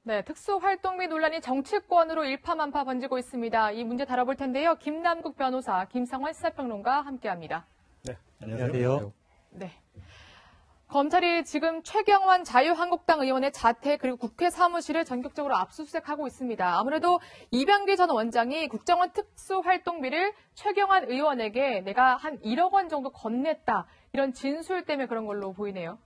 네, 특수활동비 논란이 정치권으로 일파만파 번지고 있습니다. 이 문제 다뤄볼 텐데요. 김남국 변호사, 김상환 시사평론가 함께합니다. 네, 안녕하세요. 네. 검찰이 지금 최경환 자유한국당 의원의 자택 그리고 국회 사무실을 전격적으로 압수수색하고 있습니다. 아무래도 이병기 전 원장이 국정원 특수활동비를 최경환 의원에게 내가 한 1억 원 정도 건넸다. 이런 진술 때문에 그런 걸로 보이네요.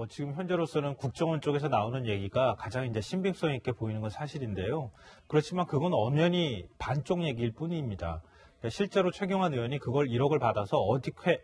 지금 현재로서는 국정원 쪽에서 나오는 얘기가 가장 이제 신빙성 있게 보이는 건 사실인데요. 그렇지만 그건 엄연히 반쪽 얘기일 뿐입니다. 그러니까 실제로 최경환 의원이 그걸 1억을 받아서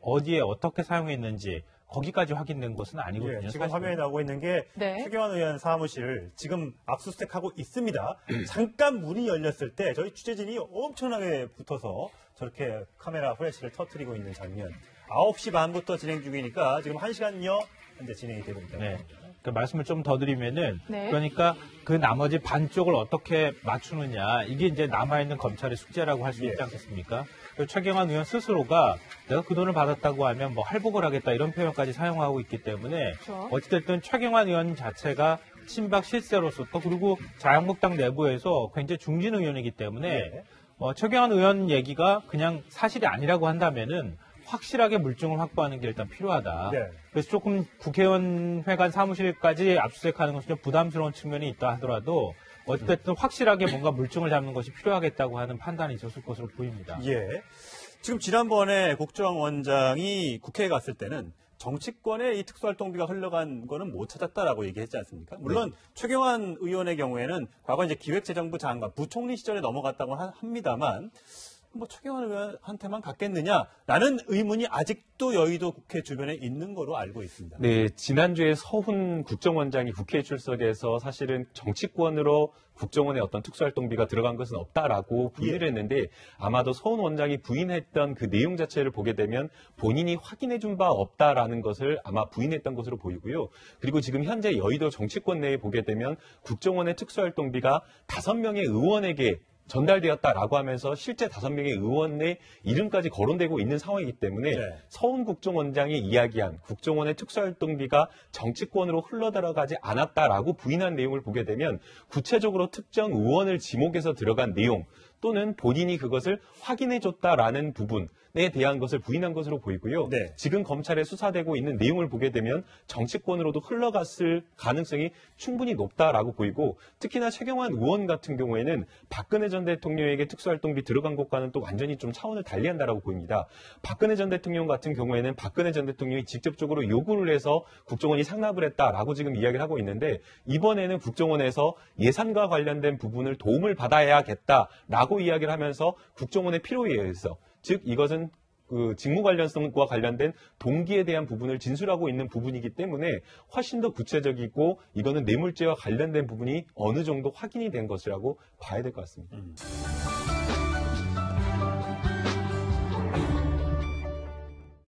어디에 어떻게 사용했는지 거기까지 확인된 것은 아니거든요. 예, 지금 화면에 나오고 있는 게 최경환 의원 사무실을 지금 압수수색하고 있습니다. 잠깐 문이 열렸을 때 저희 취재진이 엄청나게 붙어서 저렇게 카메라 플래시를 터뜨리고 있는 장면. 9시 반부터 진행 중이니까 지금 1시간여 현재 진행이 되고 있다. 네. 그 말씀을 좀 더 드리면은 그러니까 그 나머지 반쪽을 어떻게 맞추느냐 이게 이제 남아있는 검찰의 숙제라고 할 수 있지 않겠습니까? 최경환 의원 스스로가 내가 그 돈을 받았다고 하면 뭐 할복을 하겠다 이런 표현까지 사용하고 있기 때문에 어찌됐든 최경환 의원 자체가 친박 실세로서 또 그리고 자유한국당 내부에서 굉장히 중진 의원이기 때문에 최경환 의원 얘기가 그냥 사실이 아니라고 한다면은 확실하게 물증을 확보하는 게 일단 필요하다. 그래서 조금 국회의원회관 사무실까지 압수수색하는 것은 좀 부담스러운 측면이 있다 하더라도 어쨌든 확실하게 뭔가 물증을 잡는 것이 필요하겠다고 하는 판단이 있었을 것으로 보입니다. 예. 지금 지난번에 국정원장이 국회에 갔을 때는 정치권에 이 특수활동비가 흘러간 거는 못 찾았다라고 얘기했지 않습니까? 물론 최경환 의원의 경우에는 과거 이제 기획재정부 장관, 부총리 시절에 넘어갔다고 합니다만 뭐 최경환 의원한테만 갔겠느냐라는 의문이 아직도 여의도 국회 주변에 있는 거로 알고 있습니다. 네, 지난주에 서훈 국정원장이 국회에 출석해서 사실은 정치권으로 국정원의 어떤 특수활동비가 들어간 것은 없다라고 부인을 했는데 아마도 서훈 원장이 부인했던 그 내용 자체를 보게 되면 본인이 확인해 준 바 없다라는 것을 아마 부인했던 것으로 보이고요. 그리고 지금 현재 여의도 정치권 내에 보게 되면 국정원의 특수활동비가 5명의 의원에게 전달되었다라고 하면서 실제 5명의 의원의 이름까지 거론되고 있는 상황이기 때문에 서훈 국정원장이 이야기한 국정원의 특수활동비가 정치권으로 흘러들어가지 않았다라고 부인한 내용을 보게 되면 구체적으로 특정 의원을 지목해서 들어간 내용 또는 본인이 그것을 확인해줬다라는 부분에 대한 것을 부인한 것으로 보이고요. 지금 검찰에 수사되고 있는 내용을 보게 되면 정치권으로도 흘러갔을 가능성이 충분히 높다라고 보이고 특히나 최경환 의원 같은 경우에는 박근혜 전 대통령에게 특수활동비 들어간 것과는 또 완전히 좀 차원을 달리한다라고 보입니다. 박근혜 전 대통령 같은 경우에는 박근혜 전 대통령이 직접적으로 요구를 해서 국정원이 상납을 했다라고 지금 이야기를 하고 있는데 이번에는 국정원에서 예산과 관련된 부분을 도움을 받아야겠다라고 이야기를 하면서 국정원의 필요에 의해서 즉 이것은 그 직무 관련성과 관련된 동기에 대한 부분을 진술하고 있는 부분이기 때문에 훨씬 더 구체적이고 이거는 뇌물죄와 관련된 부분이 어느 정도 확인이 된 것이라고 봐야 될 것 같습니다.